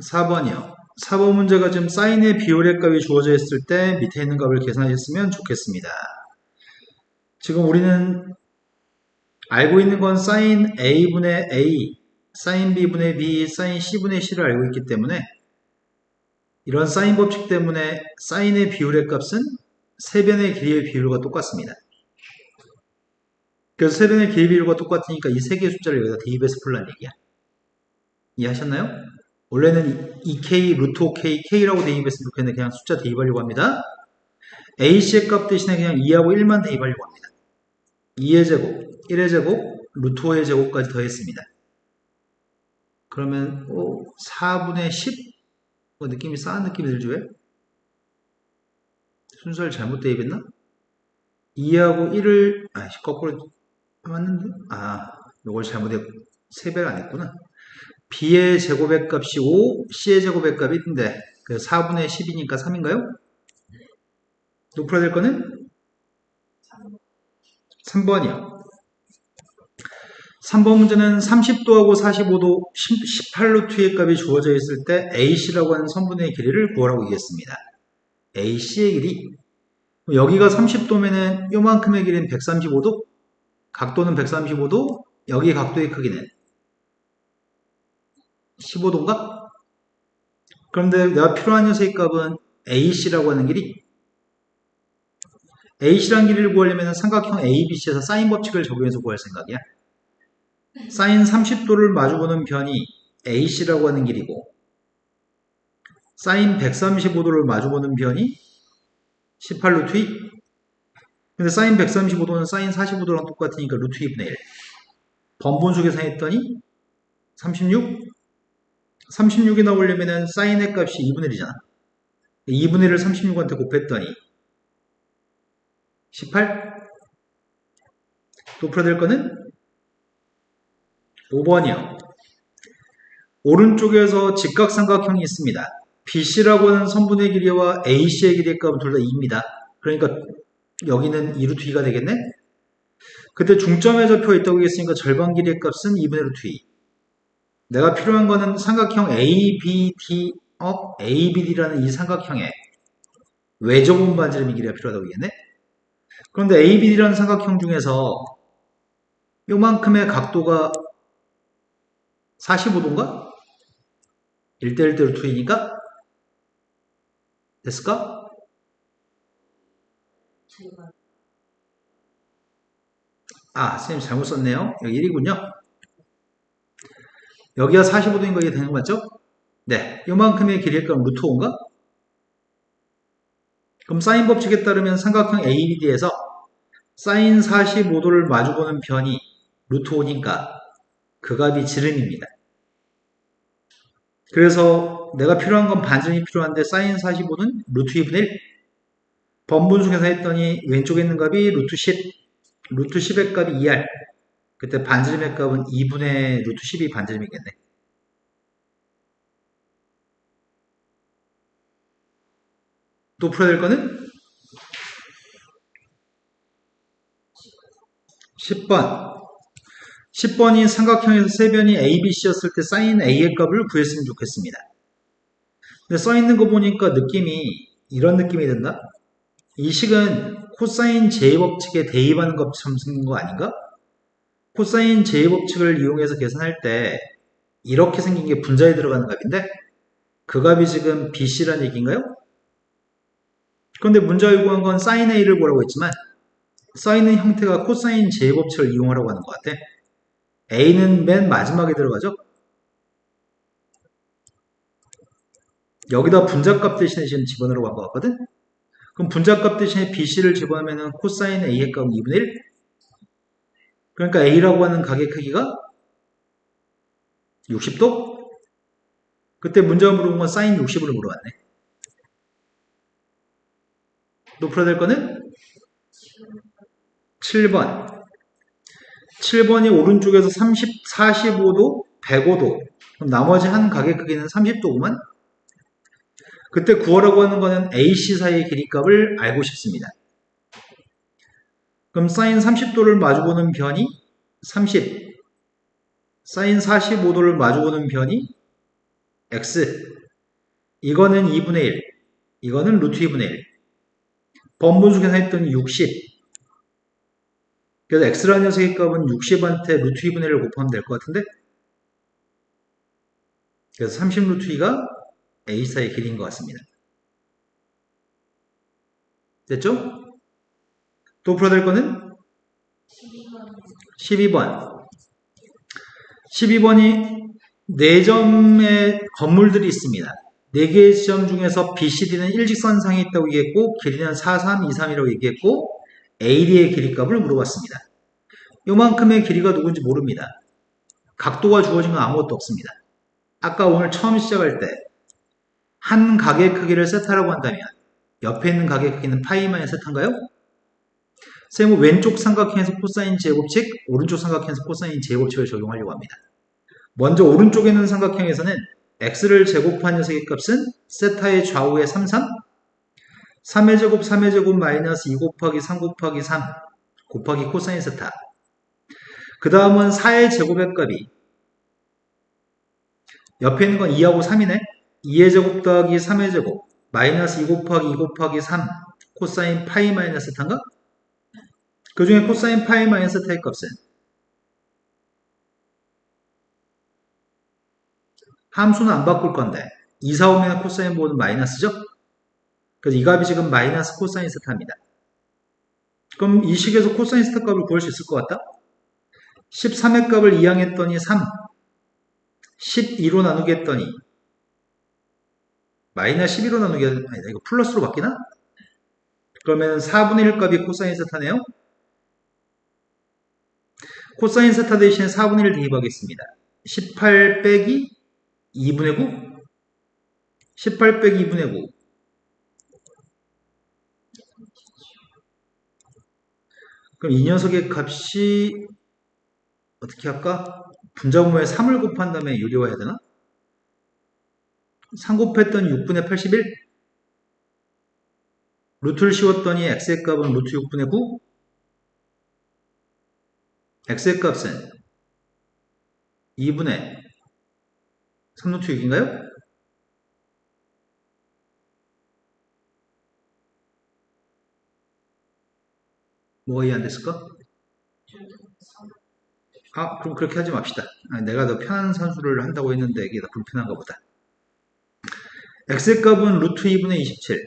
4번이요. 4번 문제가 지금 사인의 비율의 값이 주어져 있을 때 밑에 있는 값을 계산하셨으면 좋겠습니다. 지금 우리는 알고 있는 건 사인 A분의 A, 사인 B분의 B, 사인 C분의 C를 알고 있기 때문에 이런 사인 법칙 때문에 사인의 비율의 값은 세변의 길이의 비율과 똑같습니다. 그래서 세변의 길이 비율과 똑같으니까 이 세 개의 숫자를 여기다 대입해서 풀란 얘기야. 이해하셨나요? 원래는 2K, 루트 5K, K라고 대입했으면 좋겠는데 그냥 숫자 대입하려고 합니다. A씨의 값 대신에 그냥 2하고 1만 대입하려고 합니다. 2의 제곱, 1의 제곱, 루트 5의 제곱까지 더했습니다. 그러면 4분의 10? 느낌이 싸한 느낌이 들죠? 왜? 순서를 잘못 대입했나? 2하고 1을 거꾸로 맞는데? 요걸 잘못했고 3배를 안 했구나. B의 제곱의 값이 5, C의 제곱의 값이 1인데 4분의 10이니까 3인가요? 또 풀어야 될 거는 3번이요. 3번 문제는 30도하고 45도 18루트의 값이 주어져 있을 때 AC라고 하는 선분의 길이를 구하라고 얘기했습니다. AC의 길이 여기가 30도면은 요만큼의 길이는 135도, 각도는 135도, 여기 각도의 크기는 15도인가? 그런데 내가 필요한 녀석의 값은 AC라고 하는 길이 AC라는 길이를 구하려면 삼각형 ABC에서 사인 법칙을 적용해서 구할 생각이야. 사인 30도를 마주보는 변이 AC라고 하는 길이고 사인 135도를 마주보는 변이 18루트 2. 근데 사인 135도는 사인 45도랑 똑같으니까 루트 2분의 1. 번분수 계산했더니 36. 36이 나오려면 사인의 값이 2분의 1이잖아. 2분의 1을 36한테 곱했더니 18. 또 풀어야 될 거는 5번이요. 오른쪽에서 직각삼각형이 있습니다. BC라고 하는 선분의 길이와 AC의 길이의 값은 둘 다 2입니다. 그러니까 여기는 2루트 2가 되겠네? 그때 중점에 접혀 있다고 했으니까 절반 길이의 값은 2분의 루트 2. 내가 필요한 거는 삼각형 ABD라는 이 삼각형의 외접은 반지름의 길이가 필요하다고 했겠네? 그런데 ABD라는 삼각형 중에서 요만큼의 각도가 45도인가? 1대1대 루트 2니까? 됐을까? 선생님 잘못 썼네요. 여기 1이군요. 여기가 45도인 거 이게 되는 거 맞죠? 네. 요만큼의 길이의 값은 루트 5인가? 그럼 사인 법칙에 따르면 삼각형 ABD에서 사인 45도를 마주보는 변이 루트 5니까 그 값이 지름입니다. 그래서 내가 필요한 건 반지름이 필요한데 사인 45는 루트 2분의 1. 번분수 계산했더니 왼쪽에 있는 값이 루트 10. 루트 10의 값이 2R. 그때 반지름의 값은 2분의 루트 10이 반지름이겠네. 또 풀어야 될 거는 10번. 10번이 삼각형에서 세 변이 ABC였을 때 사인 A의 값을 구했으면 좋겠습니다. 근데 써있는 거 보니까 느낌이 이런 느낌이 든다? 이 식은 코사인 제법칙에 대입하는 것처럼 생긴 거 아닌가? 코사인 제법칙을 이용해서 계산할 때 이렇게 생긴 게 분자에 들어가는 값인데 그 값이 지금 BC라는 얘기인가요? 그런데 문자 요구한 건 사인 A를 구하라고 했지만 사인의 형태가 코사인 제법칙을 이용하라고 하는 것 같아. A는 맨 마지막에 들어가죠? 여기다 분자값 대신에 지금 집어넣으라고 한 것 같거든? 그럼 분자값 대신에 BC를 집어넣으면 코사인 A의 값은 2분의 1? 그러니까 A라고 하는 각의 크기가 60도? 그때 문제가 물어본 건 사인 60을 물어봤네. 또 풀어야 될 거는 7번. 7번이 오른쪽에서 45도, 105도. 그럼 나머지 한 각의 크기는 30도구만. 그때 구하라고 하는 거는 AC 사이의 길이값을 알고 싶습니다. 그럼 사인 30도를 마주보는 변이 30. 사인 45도를 마주보는 변이 x. 이거는 2분의 1. 이거는 루트 2분의 1. 번분수 계산했더니 60. 그래서 x라는 녀석의 값은 60한테 루트 2분의 1을 곱하면 될 것 같은데? 그래서 30 루트 2가 A4의 길이인 것 같습니다. 됐죠? 또 풀어야 될 거는 12번. 12번이 4점의 건물들이 있습니다. 4개의 지점 중에서 BCD는 일직선상에 있다고 얘기했고 길이는 4, 3, 2, 3이라고 얘기했고 AD의 길이값을 물어봤습니다. 요만큼의 길이가 누군지 모릅니다. 각도가 주어진 건 아무것도 없습니다. 아까 오늘 처음 시작할 때 한 각의 크기를 세타라고 한다면 옆에 있는 각의 크기는 파이마이너스 세타인가요? 쌤은 왼쪽 삼각형에서 코사인 제곱칙, 오른쪽 삼각형에서 코사인 제곱칙을 적용하려고 합니다. 먼저 오른쪽에 있는 삼각형에서는 x를 제곱한 녀석의 값은 세타의 좌우에 3, 3, 3의 제곱, 3의 제곱 마이너스 2 곱하기 3 곱하기 3 곱하기 코사인 세타. 그 다음은 4의 제곱의 값이 옆에 있는 건 2하고 3이네. 2의 제곱 더하기 3의 제곱 마이너스 2 곱하기 2 곱하기 3 코사인 파이 마이너스 세타인가? 그 중에 코사인 파이 마이너스 세타의 값은 함수는 안 바꿀 건데 2, 4, 5면 코사인 보호는 마이너스죠? 그래서 이 값이 지금 마이너스 코사인 세타입니다. 그럼 이 식에서 코사인 세타 값을 구할 수 있을 것 같다? 13의 값을 이항했더니 3, 12로 나누기 했더니 마이너스 12로 나누기 아니다. 이거 플러스로 바뀌나? 그러면 4분의 1 값이 코사인 세타네요. 코사인 세타 대신에 4분의 1 대입하겠습니다. 18 빼기 2분의 9? 18 빼기 2분의 9. 그럼 이 녀석의 값이 어떻게 할까? 분자분모에 3을 곱한 다음에 유리화해야 되나? 3 곱했더니 6분의 81? 루트를 씌웠더니 x의 값은 루트 6분의 9? x의 값은 2분의 3루트 6인가요? 뭐가 이해 안 됐을까? 그럼 그렇게 하지 맙시다. 내가 더 편한 산수를 한다고 했는데 이게 더 불편한가 보다. x의 값은 루트 2분의 27.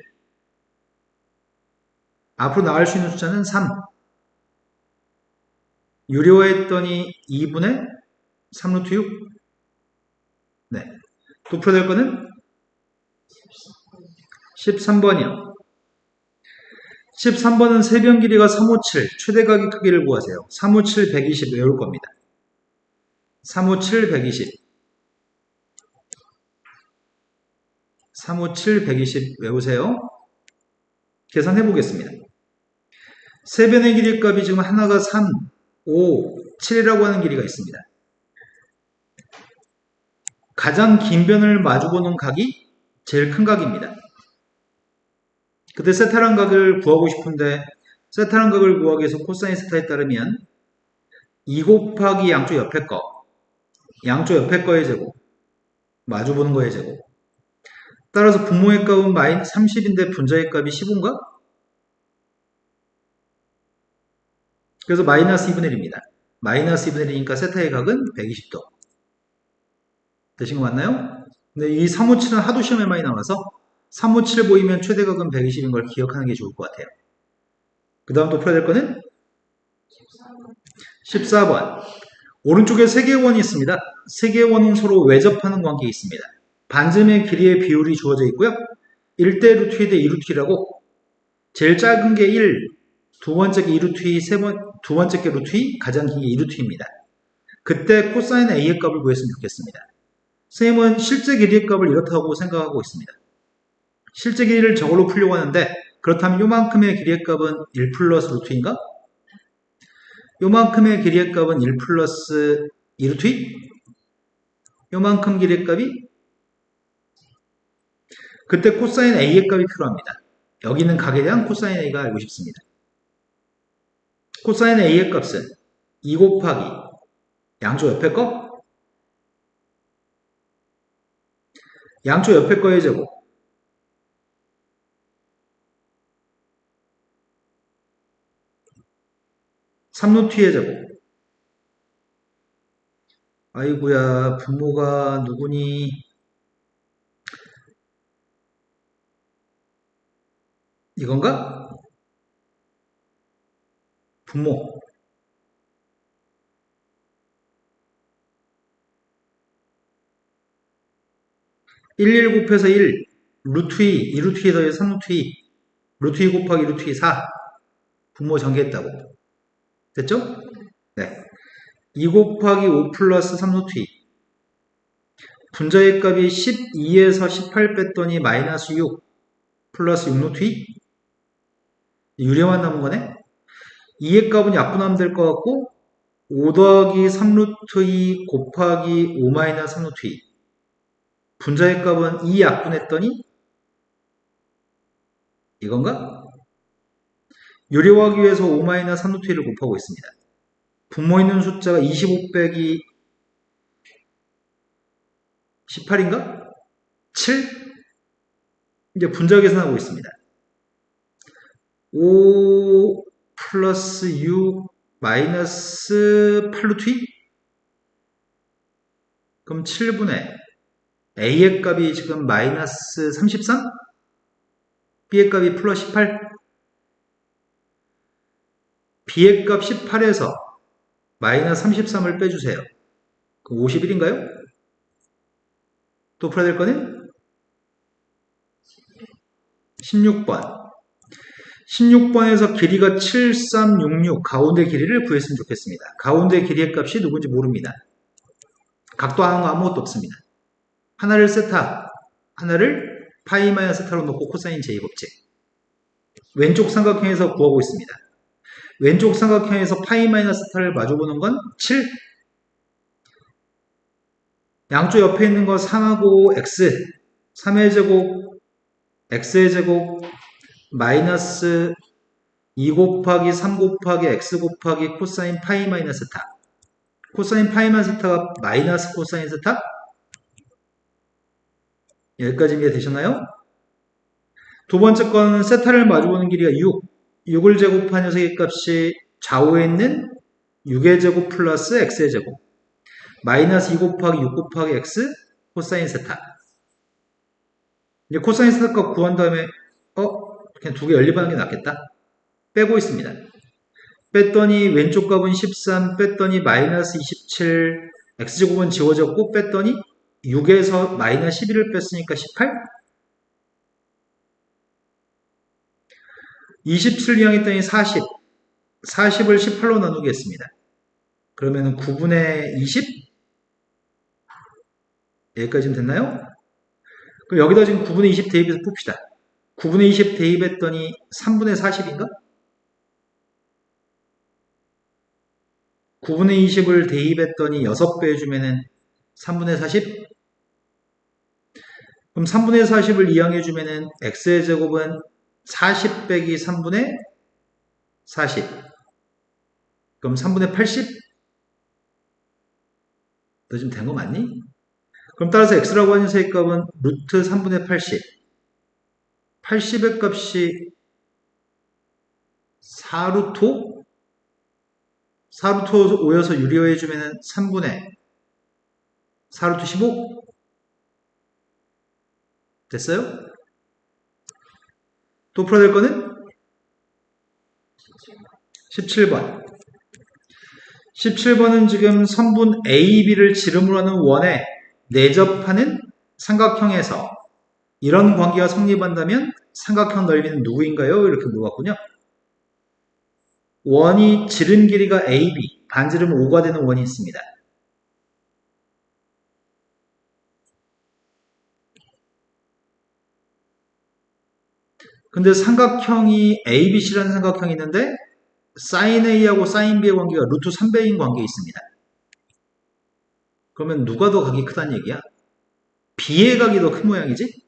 앞으로 나갈 수 있는 숫자는 3. 유료화했더니 2분의 3루트 6. 네. 또 풀어야 될 거는 13번이요. 13번은 세변 길이가 357, 최대각의 크기를 구하세요. 357, 120 외울 겁니다. 357, 120. 357, 120 외우세요. 계산해 보겠습니다. 세변의 길이 값이 지금 하나가 3, 5, 7이라고 하는 길이가 있습니다. 가장 긴 변을 마주보는 각이 제일 큰 각입니다. 그때 세타란 각을 구하고 싶은데 세타란 각을 구하기 위해서 코사인 세타에 따르면 2 곱하기 양쪽 옆에 거, 양쪽 옆에 거의 제곱, 마주보는 거의 제곱. 따라서 분모의 값은 마이너스 30인데 분자의 값이 15인가? 그래서 마이너스 2분의 1입니다. 마이너스 2분의 1이니까 세타의 각은 120도. 되신 거 맞나요? 근데 이 357은 하도 시험에 많이 나와서 357 보이면 최대각은 120인 걸 기억하는 게 좋을 것 같아요. 그 다음 또 풀어야 될 거는 14번. 오른쪽에 3개의 원이 있습니다. 3개의 원은 서로 외접하는 관계에 있습니다. 반점의 길이의 비율이 주어져 있고요. 1대 루트 2 대 2루트 2라고 제일 작은 게 1, 두 번째 게 2루트 2, 두 번째 게 루트 2, 가장 긴 게 2루트 2입니다. 그때 코사인 A의 값을 구했으면 좋겠습니다. 선생님은 실제 길이의 값을 이렇다고 생각하고 있습니다. 실제 길이를 저걸로 풀려고 하는데 그렇다면 요만큼의 길이의 값은 1 플러스 루트 2인가? 요만큼의 길이의 값은 1 플러스 2루트 2? 요만큼 길이의 값이? 그때 코사인 A의 값이 필요합니다. 여기 있는 각에 대한 코사인 A가 알고 싶습니다. 코사인 A의 값은 2 곱하기 양쪽 옆에 거 양쪽 옆에 거의 제곱. 3루트의 제곱. 아이고야, 분모가 누구니? 이건가? 분모. 11 곱해서 1, 루트 2, 2루트 2 더해서 3루트 2, 루트 2 곱하기 루트 2 4. 분모 전개했다고. 됐죠? 네. 2 곱하기 5 플러스 3루트 2. 분자의 값이 12에서 18 뺐더니 마이너스 6 플러스 6루트 2. 유례만 남은 거네. 2의 값은 약분하면 될 것 같고 5 더하기 3루트 2 곱하기 5 마이너스 3루트 2. 분자의 값은 2 약분했더니 이건가? 유리화하기 위해서 5 마이너스 3루트 2를 곱하고 있습니다. 분모 있는 숫자가 25 빼기 18인가? 7? 이제 분자 계산하고 있습니다. 5 플러스 6 마이너스 8루트 2? 그럼 7분의 A의 값이 지금 마이너스 33? B의 값이 플러스 18? B의 값 18에서 마이너스 33을 빼주세요. 그럼 51인가요? 또 풀어야 될 거는? 16번. 16번에서 길이가 7366 가운데 길이를 구했으면 좋겠습니다. 가운데 길이의 값이 누군지 모릅니다. 각도하는 거 아무것도 없습니다. 하나를 세타, 하나를 파이 마이너스 세타로 놓고 코사인 제곱제. 왼쪽 삼각형에서 구하고 있습니다. 왼쪽 삼각형에서 파이 마이너스 세타를 마주보는 건 7. 양쪽 옆에 있는 거 3하고 x, 3의 제곱, x의 제곱, 마이너스 2 곱하기 3 곱하기 x 곱하기 코사인 파이 마이너스 세타. 코사인 파이 마이너스 세타가 마이너스 코사인 세타? 여기까지 이해되셨나요? 두 번째 거는 세타를 마주보는 길이가 6. 6을 제곱한 녀석의 값이 좌우에 있는 6의 제곱 플러스 x의 제곱. 마이너스 2 곱하기 6 곱하기 x 코사인 세타. 이제 코사인 세타 값 구한 다음에 그냥 두 개 연립하는 게 낫겠다. 빼고 있습니다. 뺐더니 왼쪽 값은 13, 뺐더니 마이너스 27, x제곱은 지워졌고 뺐더니 6에서 마이너스 11을 뺐으니까 18? 27 이항했더니 40. 40을 18로 나누겠습니다. 그러면 9분의 20? 여기까지는 됐나요? 그럼 여기다 지금 9분의 20 대입해서 풉시다. 9분의 20 대입했더니 3분의 40인가? 9분의 20을 대입했더니 6배 해주면은 3분의 40? 그럼 3분의 40을 이항해주면은 x의 제곱은 40 빼기 3분의 40. 그럼 3분의 80? 너 지금 된 거 맞니? 그럼 따라서 x라고 하는 녀석의 값은 루트 3분의 80. 80의 값이 4루트 5? 4루트 5여서 유리화해주면 3분의 4루트 15? 됐어요? 또 풀어야 될 거는? 17번. 17번은 지금 선분 A, B를 지름으로 하는 원에 내접하는 삼각형에서 이런 관계가 성립한다면 삼각형 넓이는 누구인가요? 이렇게 물어봤군요. 원이 지름 길이가 AB, 반지름 5가 되는 원이 있습니다. 근데 삼각형이 ABC라는 삼각형이 있는데 sin A하고 sin B의 관계가 루트 3배인 관계에 있습니다. 그러면 누가 더 각이 크다는 얘기야? B의 각이 더 큰 모양이지?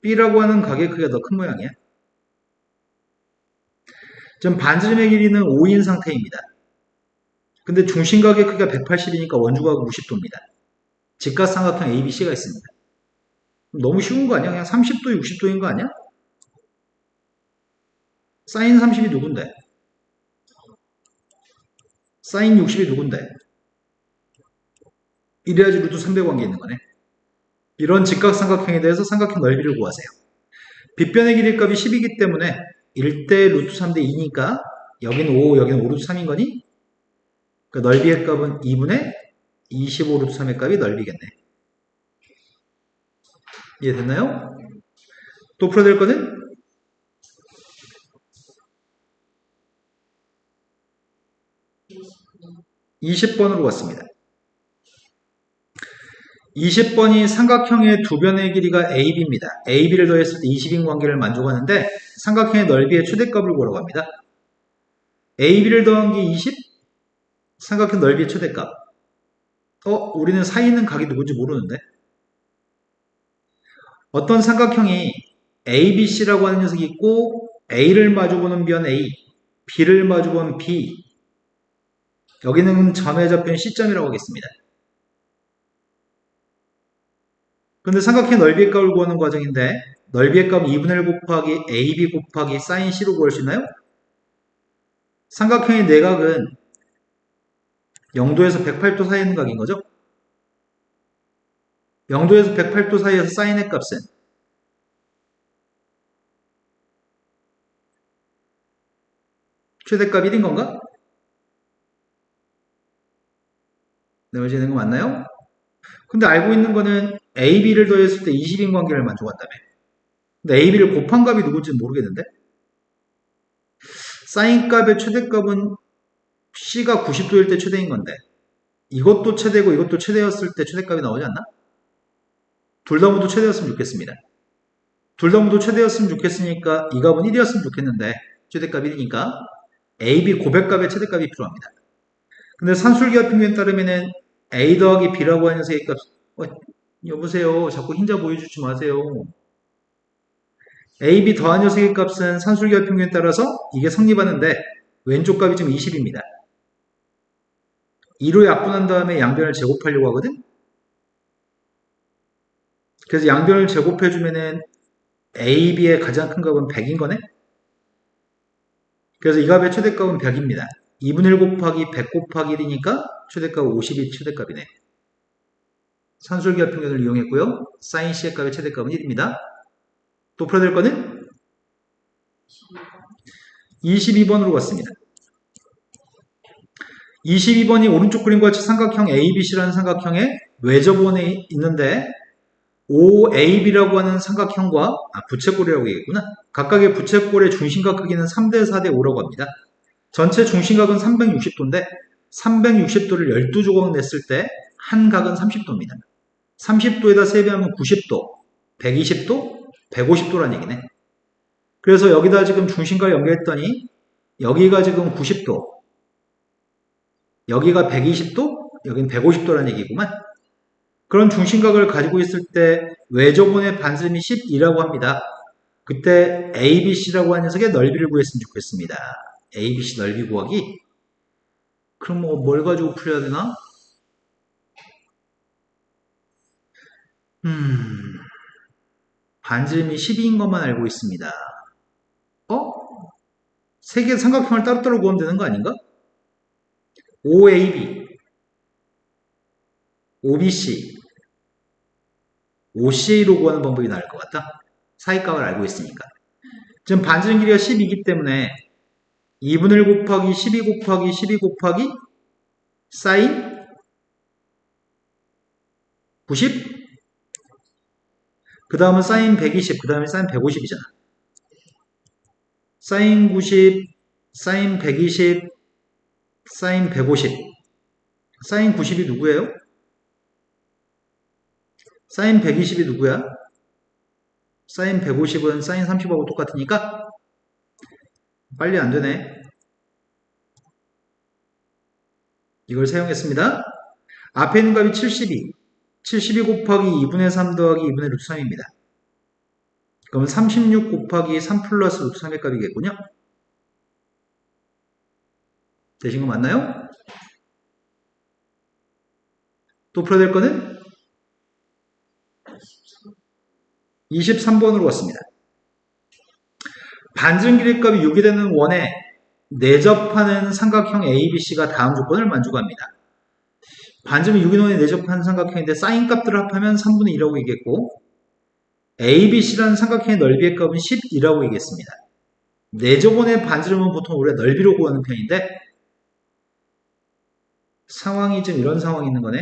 B라고 하는 각의 크기가 더 큰 모양이야. 지금 반지름의 길이는 5인 상태입니다. 근데 중심각의 크기가 180이니까 원주각은 90도입니다. 직각삼각형 ABC가 있습니다. 너무 쉬운 거 아니야? 그냥 30도, 60도인 거 아니야? 사인 30이 누군데? 사인 60이 누군데? 이래야지 루트 300 관계 있는 거네. 이런 직각삼각형에 대해서 삼각형 넓이를 구하세요. 빗변의 길이 값이 10이기 때문에 1대 루트 3대 2니까 여기는 5, 여기는 5 루트 3인 거니? 그 넓이의 값은 2분의 25 루트 3의 값이 넓이겠네. 이해됐나요? 또 풀어야 될 거는 20번으로 왔습니다. 20번이 삼각형의 두 변의 길이가 AB입니다. AB를 더했을 때 20인 관계를 만족하는데 삼각형의 넓이의 최대값을 구하라고 합니다. AB를 더한 게 20? 삼각형 넓이의 최대값. 우리는 사이 있는 각이 누군지 모르는데. 어떤 삼각형이 ABC라고 하는 녀석이 있고 A를 마주보는 변 A, B를 마주보는 B, 여기는 점의 접변 C점이라고 하겠습니다. 근데 삼각형 넓이의 값을 구하는 과정인데 넓이의 값 2분의 1 곱하기 AB 곱하기 사인 C로 구할 수 있나요? 삼각형의 내각은 0도에서 108도 사이에 있는 각인 거죠? 0도에서 108도 사이에서 사인의 값은 최대값 1인 건가? 네, 말이 되는 거 맞나요? 근데 알고 있는 거는 AB를 더했을 때 20인 관계를 만족한다며. 근데 AB를 곱한 값이 누군지는 모르겠는데? 사인 값의 최대값은 C가 90도일 때 최대인 건데 이것도 최대고 이것도 최대였을 때 최대값이 나오지 않나? 둘 다 모두 최대였으면 좋겠습니다. 둘 다 모두 최대였으면 좋겠으니까 이 값은 1이었으면 좋겠는데 최대값 1이니까 AB 고백값의 최대값이 필요합니다. 근데 산술기하 평균에 따르면은 A 더하기 B라고 하는 녀석의 값, 여보세요. 자꾸 흰자 보여주지 마세요. AB 더한 녀석의 값은 산술기하 평균에 따라서 이게 성립하는데 왼쪽 값이 지금 20입니다. 2로 약분한 다음에 양변을 제곱하려고 하거든? 그래서 양변을 제곱해주면은 AB의 가장 큰 값은 100인 거네? 그래서 이 값의 최대값은 100입니다. 2분의 1 곱하기 100 곱하기 1이니까 최대값은 50이 최대값이네. 산술기하 평균을 이용했고요. 사인 C의 값의 최대값은 1입니다. 또 풀어야 될 거는 22번으로 갔습니다. 22번이 오른쪽 그림과 같이 삼각형 ABC라는 삼각형의 외접원에 있는데 OAB라고 하는 삼각형과 부채꼴이라고 얘기했구나. 각각의 부채꼴의 중심각 크기는 3대 4대 5라고 합니다. 전체 중심각은 360도인데 360도를 12조각 냈을 때 한 각은 30도입니다. 30도에다 세배하면 90도, 120도, 150도란 얘기네. 그래서 여기다 지금 중심각 연결했더니 여기가 지금 90도, 여기가 120도, 여기는 150도란 얘기구만. 그런 중심각을 가지고 있을 때 외접원의 반지름이 12라고 합니다. 그때 ABC라고 하는 녀석의 넓이를 구했으면 좋겠습니다. ABC 넓이 구하기? 그럼 뭘 가지고 풀어야 되나? 반지름이 12인 것만 알고 있습니다. 세 개의 삼각형을 따로따로 구하면 되는 거 아닌가? OAB, OBC, OCA로 구하는 방법이 나을 것 같다. 사이값을 알고 있으니까. 지금 반지름 길이가 10이기 때문에 2분의 1 곱하기 12 곱하기 12 곱하기 사인 90? 그 다음은 사인 120, 그 다음에 사인 150이잖아. 사인 90, 사인 120, 사인 150. 사인 90이 누구예요? 사인 120이 누구야? 사인 150은 사인 30하고 똑같으니까 빨리 안 되네. 이걸 사용했습니다. 앞에 있는 값이 72. 72 곱하기 2분의 3 더하기 2분의 루트 3입니다. 그러면 36 곱하기 3 플러스 루트 3의 값이겠군요. 되신 거 맞나요? 또 풀어야 될 거는 23번으로 왔습니다. 반지름 길이 값이 6이 되는 원에 내접하는 삼각형 ABC가 다음 조건을 만족합니다. 반지름 6인 원에 내접하는 삼각형인데 사인 값들을 합하면 3분의 2라고 얘기했고 ABC라는 삼각형의 넓이의 값은 12라고 얘기했습니다. 내접원의 반지름은 보통 우리가 넓이로 구하는 편인데 상황이 좀 이런 상황이 있는 거네.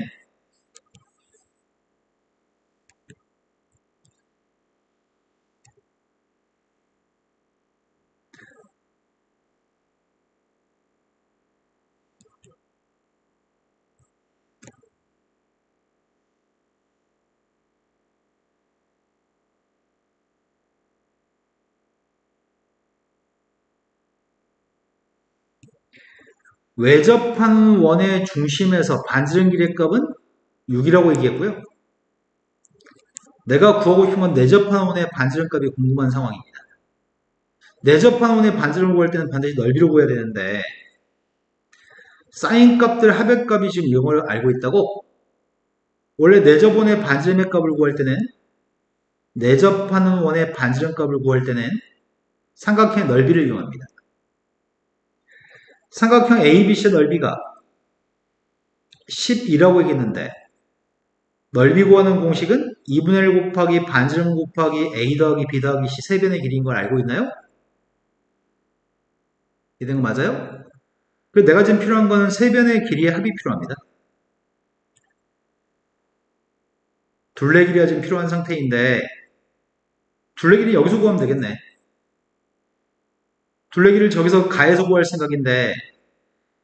외접하는 원의 중심에서 반지름 길이의 값은 6이라고 얘기했고요. 내가 구하고 싶은 건 내접하는 원의 반지름 값이 궁금한 상황입니다. 내접하는 원의 반지름을 구할 때는 반드시 넓이로 구해야 되는데 사인 값들 합의 값이 지금 이런 걸 알고 있다고? 원래 내접원의 반지름의 값을 구할 때는 내접하는 원의 반지름 값을 구할 때는 삼각형의 넓이를 이용합니다. 삼각형 ABC의 넓이가 12라고 얘기했는데 넓이 구하는 공식은 2분의 1 곱하기 반지름 곱하기 A 더하기 B 더하기 C 세변의 길이인 걸 알고 있나요? 이된 거 맞아요? 그래서 내가 지금 필요한 거는 세변의 길이의 합이 필요합니다. 둘레 길이가 지금 필요한 상태인데 둘레 길이 여기서 구하면 되겠네. 둘레 길이를 저기서 가해서 구할 생각인데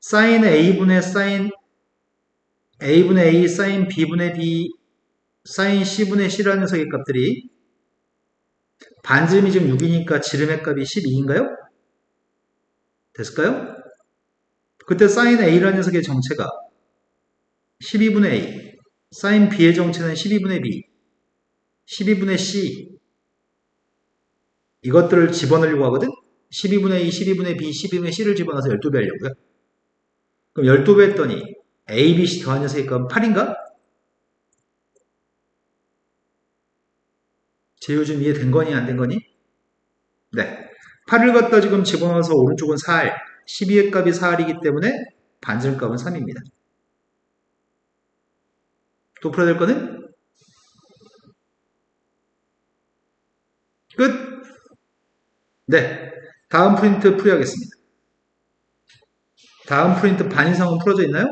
사인 A분의 사인 A분의 A, 사인 B분의 B, 사인 C분의 C라는 녀석의 값들이 반지름이 지금 6이니까 지름의 값이 12인가요? 됐을까요? 그때 사인 A라는 녀석의 정체가 12분의 A, 사인 B의 정체는 12분의 B, 12분의 C 이것들을 집어넣으려고 하거든? 12분의 A, 12분의 B, 12분의 C를 집어넣어서 12배 하려고요. 그럼 12배 했더니 A, B, C 더한 녀석의 값은 8인가? 제 요즘 이해된 거니 안 된 거니? 네. 8을 갖다 지금 집어넣어서 오른쪽은 4R, 12의 값이 4R이기 때문에 반지름 값은 3입니다. 또 풀어야 될 거는? 끝! 네. 다음 프린트 풀이하겠습니다. 다음 프린트 반 이상은 풀어져 있나요?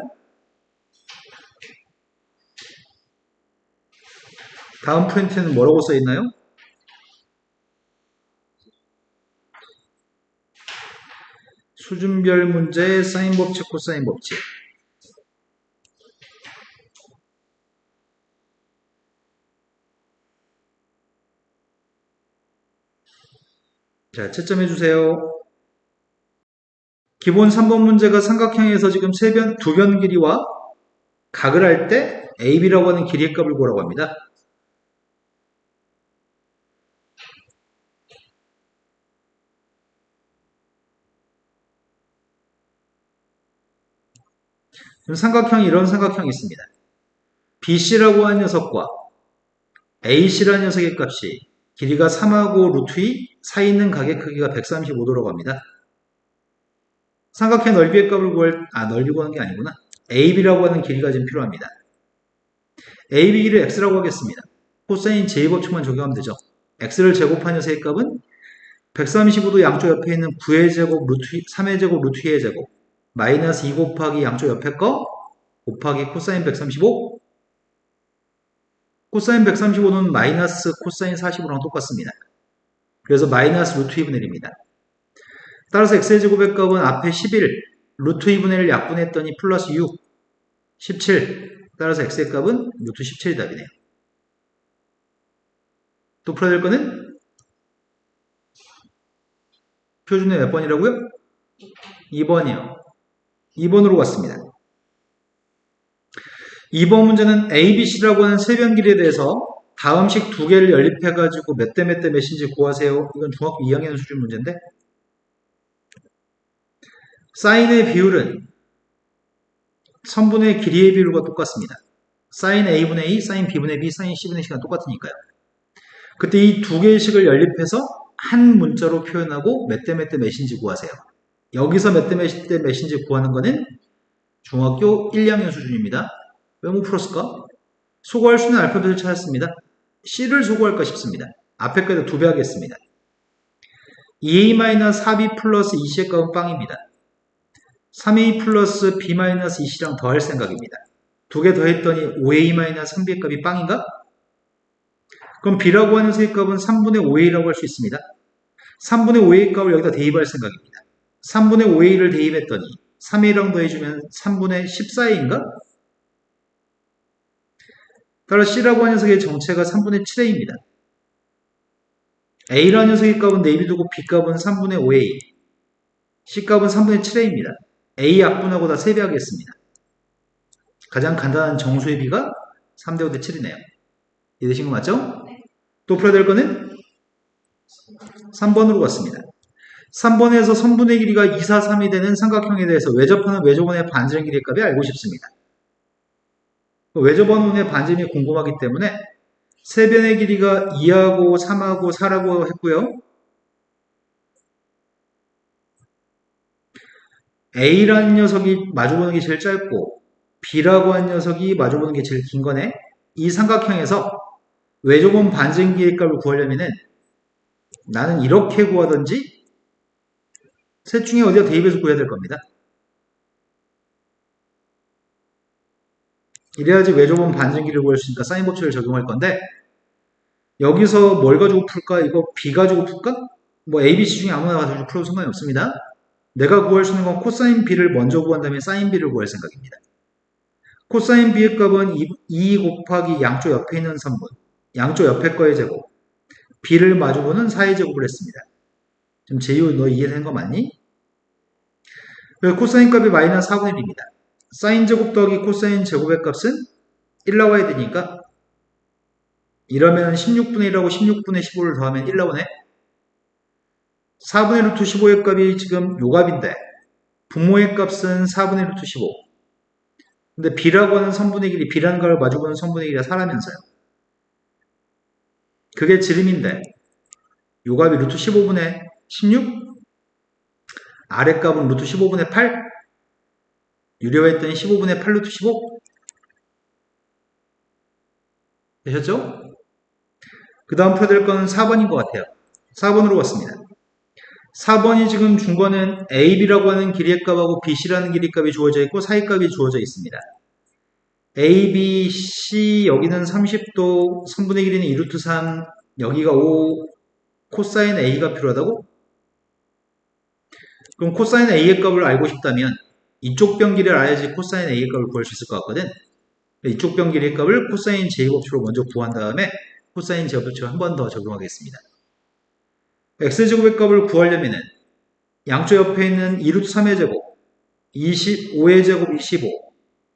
다음 프린트는 뭐라고 써 있나요? 수준별 문제, 사인 법칙, 코사인 법칙. 자, 채점해 주세요. 기본 3번 문제가 삼각형에서 지금 두 변 길이와 각을 할 때 AB라고 하는 길이의 값을 구하라고 합니다. 그럼 삼각형이 이런 삼각형이 있습니다. BC라고 하는 녀석과 AC라는 녀석의 값이 길이가 3하고 루트 2 사이 있는 각의 크기가 135도라고 합니다. 삼각형 넓이의 값을 넓이 구하는 게 아니구나. AB라고 하는 길이가 지금 필요합니다. AB 길이를 X라고 하겠습니다. 코사인 제곱법칙만 적용하면 되죠. X를 제곱한 녀석의 값은 135도 양쪽 옆에 있는 9의 제곱, 3의 제곱, 루트 2의 제곱, 마이너스 2 곱하기 양쪽 옆에 거, 곱하기 코사인 135, 코사인 135는 마이너스 코사인 40이랑 똑같습니다. 그래서 마이너스 루트 2분의 1입니다. 따라서 x의 제곱의 값은 앞에 11, 루트 2분의 1 약분했더니 플러스 6, 17. 따라서 x의 값은 루트 17이 답이네요. 또 풀어야 될 거는 표준의 몇 번이라고요? 2번이요. 2번으로 왔습니다. 2번 문제는 ABC라고 하는 세변 길이에 대해서 다음식 두 개를 연립해가지고 몇 대 몇 대 몇인지 구하세요. 이건 중학교 2학년 수준 문제인데 사인의 비율은 선분의 길이의 비율과 똑같습니다. 사인 A분의 A, 사인 B분의 B, 사인 C분의 C가 똑같으니까요. 그때 이 두 개의 식을 연립해서 한 문자로 표현하고 몇 대 몇 대 몇인지 구하세요. 여기서 몇 대 몇 대 몇인지 구하는 거는 중학교 1학년 수준입니다. 왜 못 풀었을까? 소거할 수 있는 알파벳을 찾았습니다. C를 소거할까 싶습니다. 앞에 거에다 2배 하겠습니다. 2a-4b 플러스 2c의 값은 빵입니다. 3a 플러스 b-2c랑 더할 생각입니다. 두 개 더했더니 5a-3b의 값이 빵인가? 그럼 b라고 하는 녀석의 값은 3분의 5a라고 할 수 있습니다. 3분의 5a 값을 여기다 대입할 생각입니다. 3분의 5a를 대입했더니 3a랑 더해주면 3분의 14a인가? 따라 C라고 하는 녀석의 정체가 3분의 7a입니다. A라는 녀석의 값은 내비두고 B 값은 3분의 5a, C 값은 3분의 7a입니다. A 약분하고 다 세배하겠습니다. 가장 간단한 정수의 비가 3대 5대 7이네요. 이해되신 거 맞죠? 또 풀어야 될 거는 3번으로 갔습니다. 3번에서 선분의 길이가 2, 4, 3이 되는 삼각형에 대해서 외접하는 외접원의 반지름 길이의 값이 알고 싶습니다. 외접원의 반지름이 궁금하기 때문에 세변의 길이가 2하고 3하고 4라고 했고요. A라는 녀석이 마주보는 게 제일 짧고 B라고 하는 녀석이 마주보는 게 제일 긴 거네. 이 삼각형에서 외접원 반지름 길이의 값을 구하려면은 나는 이렇게 구하든지 셋 중에 어디가 대입해서 구해야 될 겁니다. 이래야지 외접원 반지름 길이를 구할 수 있으니까 사인 법칙을 적용할 건데 여기서 뭘 가지고 풀까? 이거 B 가지고 풀까? 뭐 A, B, C 중에 아무나 가지고 풀어도 상관이 없습니다. 내가 구할 수 있는 건 코사인 B를 먼저 구한 다음에 사인 B를 구할 생각입니다. 코사인 B의 값은 2 곱하기 양쪽 옆에 있는 3분, 양쪽 옆에 거의 제곱, B를 마주보는 4의 제곱을 했습니다. 지금 제이오 너 이해된 거 맞니? 코사인 값이 마이너스 4분의 1입니다. 사인 제곱 더하기 코사인 제곱의 값은 1 나와야 되니까 이러면 16분의 1하고 16분의 15를 더하면 1 나오네. 4분의 루트 15의 값이 지금 요 값인데 분모의 값은 4분의 루트 15. 근데 B라고 하는 선분의 길이 B라는 걸 마주보는 선분의 길이가 4라면서요. 그게 지름인데 요 값이 루트 15분의 16, 아래 값은 루트 15분의 8, 유료했더니 15분의 8 루트 15 되셨죠? 그 다음 풀어야 될 건 4번인 것 같아요. 4번으로 갔습니다. 4번이 지금 준 거는 AB라고 하는 길이의 값하고 BC라는 길이의 값이 주어져 있고 사이 값이 주어져 있습니다. A, B, C 여기는 30도, 선분의 길이는 2루트 3, 여기가 5, 코사인 A가 필요하다고? 그럼 코사인 A의 값을 알고 싶다면 이쪽 변 길이를 알아야지 코사인 A의 값을 구할 수 있을 것 같거든. 이쪽 변 길이의 값을 코사인 제곱법칙으로 먼저 구한 다음에 코사인 제곱법칙을 한 번 더 적용하겠습니다. x제곱의 값을 구하려면 양쪽 옆에 있는 2루트 3의 제곱, 25의 제곱 25,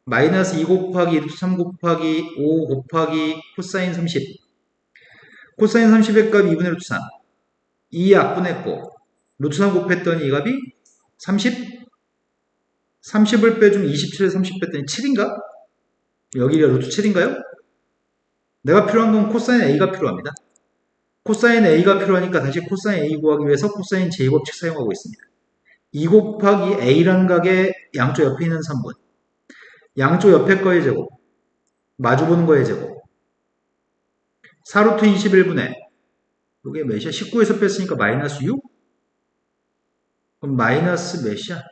마이너스 2 곱하기 루트 3 곱하기 5 곱하기 코사인 30, 코사인 30의 값 2분의 루트 3, 2 약분했고 루트 3 곱했더니 이 값이 30, 30을 빼주면 27에 30 뺐더니 7인가? 여기가 루트 7인가요? 내가 필요한 건 코사인 A가 필요합니다. 코사인 A가 필요하니까 다시 코사인 A 구하기 위해서 코사인 J법칙 사용하고 있습니다. 2 곱하기 A라는 각의 양쪽 옆에 있는 3분, 양쪽 옆에 거의 제곱, 마주보는 거의 제곱, 4루트 21분의 이게 몇이야? 19에서 뺐으니까 마이너스 6? 그럼 마이너스 몇이야?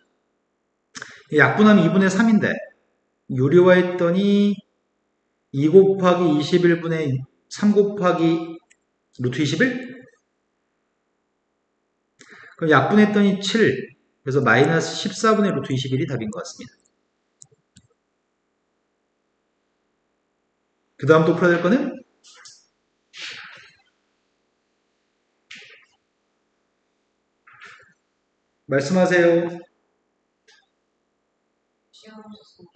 약분하면 2분의 3인데 유리화했더니 2 곱하기 21분의 3 곱하기 루트 21? 그럼 약분했더니 7, 그래서 마이너스 14분의 루트 21이 답인 것 같습니다. 그 다음 또 풀어야 될 거는 말씀하세요.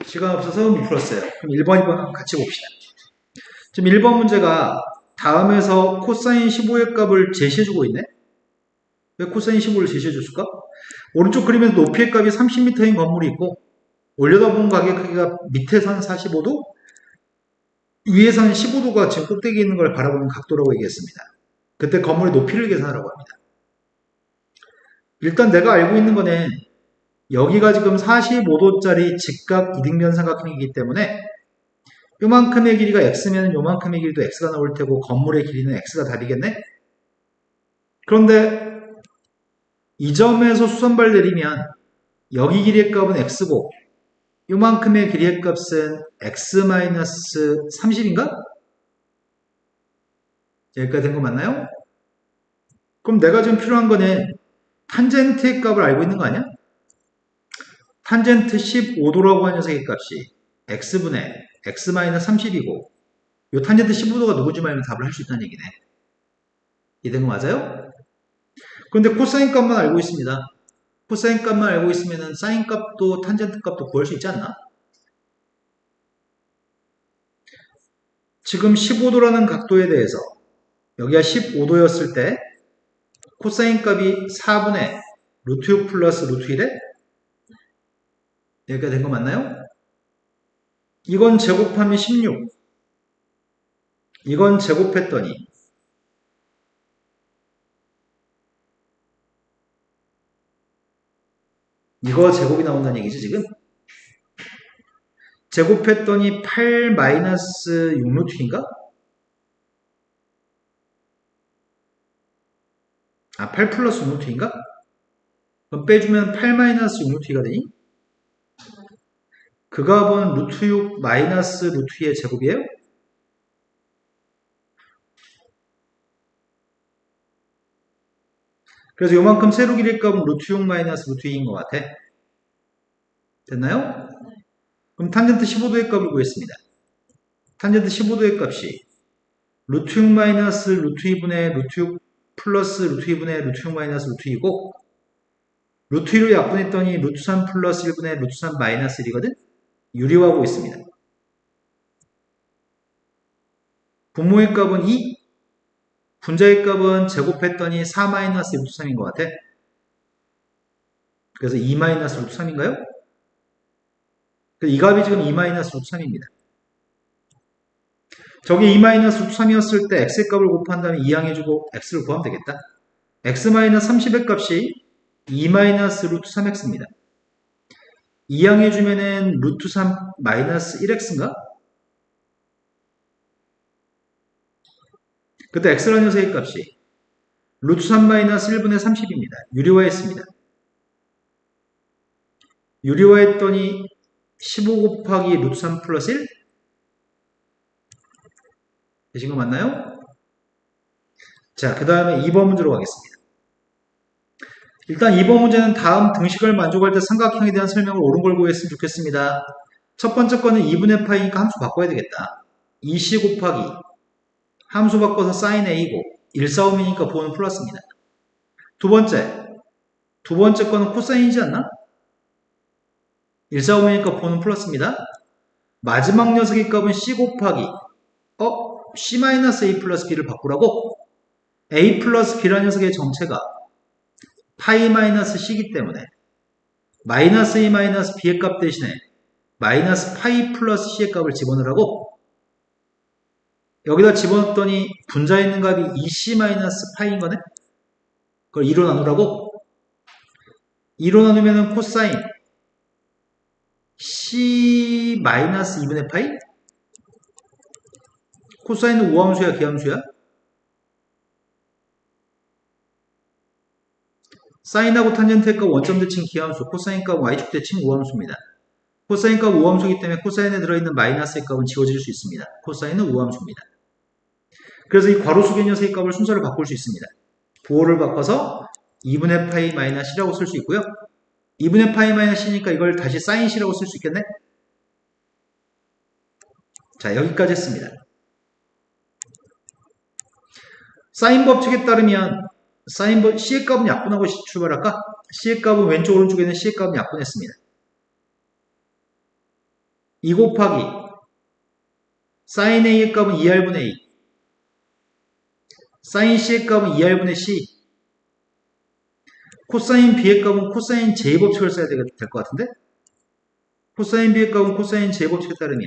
시간 없어서 못 풀었어요. 그럼 1번, 2번 같이 봅시다. 지금 1번 문제가 다음에서 코사인 15의 값을 제시해주고 있네? 왜 코사인 15를 제시해줬을까? 오른쪽 그림에서 높이의 값이 30m인 건물이 있고 올려다본 가게 크기가 밑에서 한 45도, 위에서는 15도가 지금 꼭대기에 있는 걸 바라보는 각도라고 얘기했습니다. 그때 건물의 높이를 계산하라고 합니다. 일단 내가 알고 있는 거는 여기가 지금 45도짜리 직각 이등변 삼각형이기 때문에 요만큼의 길이가 x면 요만큼의 길이도 x가 나올 테고 건물의 길이는 x가 답이겠네? 그런데 이 점에서 수선발 내리면 여기 길이의 값은 x고 요만큼의 길이의 값은 x-30인가? 여기까지 된 거 맞나요? 그럼 내가 지금 필요한 거는 탄젠트의 값을 알고 있는 거 아니야? 탄젠트 15도라고 하는 녀석의 값이 x분의 x-30이고 요 탄젠트 15도가 누구지 말면 답을 할 수 있다는 얘기네. 이해된 거 맞아요? 그런데 코사인 값만 알고 있습니다. 코사인 값만 알고 있으면 사인 값도 탄젠트 값도 구할 수 있지 않나? 지금 15도라는 각도에 대해서 여기가 15도였을 때 코사인 값이 4분의 루트 6 플러스 루트 1에 여기까지 된 거 맞나요? 이건 제곱하면 16. 이건 제곱했더니 이거 제곱이 나온다는 얘기지 지금? 제곱했더니 8 마이너스 6루트인가? 아, 8 플러스 6루트인가? 그럼 빼주면 8 마이너스 6루트가 되니? 그 값은 루트 6 마이너스 루트 2의 제곱이에요? 그래서 요만큼 세로 길이의 값은 루트 6 마이너스 루트 2인 것 같아. 됐나요? 그럼 탄젠트 15도의 값을 구했습니다. 탄젠트 15도의 값이 루트 6 마이너스 루트 2분의 루트 6 플러스 루트 2분의 루트 6 마이너스 루트 2고 루트 2로 약분했더니 루트 3 플러스 1분의 루트 3 마이너스 1이거든? 유리화하고 있습니다. 분모의 값은 2, 분자의 값은 제곱했더니 4 마이너스 루트 3인 것 같아. 그래서 2 마이너스 루트 3인가요? 이 값이 지금 2 마이너스 루트 3입니다. 저게 2 마이너스 루트 3이었을 때 x의 값을 곱한 다음에 이항해주고 x를 구하면 되겠다. x 마이너스 30의 값이 2 마이너스 루트 3x입니다. 이항해주면은 루트 3 마이너스 1x인가? 그때 x라는 녀석의 값이 루트 3 마이너스 1분의 30입니다. 유리화했습니다. 유리화했더니 15 곱하기 루트 3 플러스 1? 되신 거 맞나요? 자, 그 다음에 2번 문제로 가겠습니다. 일단 2번 문제는 다음 등식을 만족할 때 삼각형에 대한 설명을 옳은 걸 구했으면 좋겠습니다. 첫 번째 거는 2분의 파이니까 함수 바꿔야 되겠다. 2c 곱하기 함수 바꿔서 sin a고 1,4,5이니까 보호는 플러스입니다. 두 번째 거는 코사인이지 않나? 1,4,5이니까 보호는 플러스입니다. 마지막 녀석의 값은 c 곱하기 c-a 플러스 b를 바꾸라고? a 플러스 b라는 녀석의 정체가 파이 마이너스 c이기 때문에 마이너스 a 마이너스 b의 값 대신에 마이너스 파이 플러스 c의 값을 집어넣으라고? 여기다 집어넣었더니 분자에 있는 값이 2c 마이너스 파이인 거네? 그걸 2로 나누라고? 2로 나누면 코사인 c 마이너스 2분의 파이? 코사인은 우함수야 기함수야? 사인하고 탄젠트의 값 원점 대칭 기함수, 코사인 값 y축 대칭 우함수입니다. 코사인 값 우함수이기 때문에 코사인에 들어있는 마이너스의 값은 지워질 수 있습니다. 코사인은 우함수입니다. 그래서 이 괄호 속의 녀석의 값을 순서를 바꿀 수 있습니다. 부호를 바꿔서 2분의 파이 마이너스 c라고 쓸 수 있고요. 2분의 파이 마이너스 c니까 이걸 다시 사인 c라고 쓸 수 있겠네? 자, 여기까지 했습니다. 사인 법칙에 따르면 c의 값은 약분하고 출발할까? c의 값은 왼쪽 오른쪽에 있는 c의 값은 약분했습니다. 2 곱하기 sin a의 값은 2r분의 a, sin c의 값은 2r분의 c, 코사인 b의 값은 코사인 j 법칙을 써야 될 것 같은데? 코사인 b의 값은 코사인 j 법칙에 따르면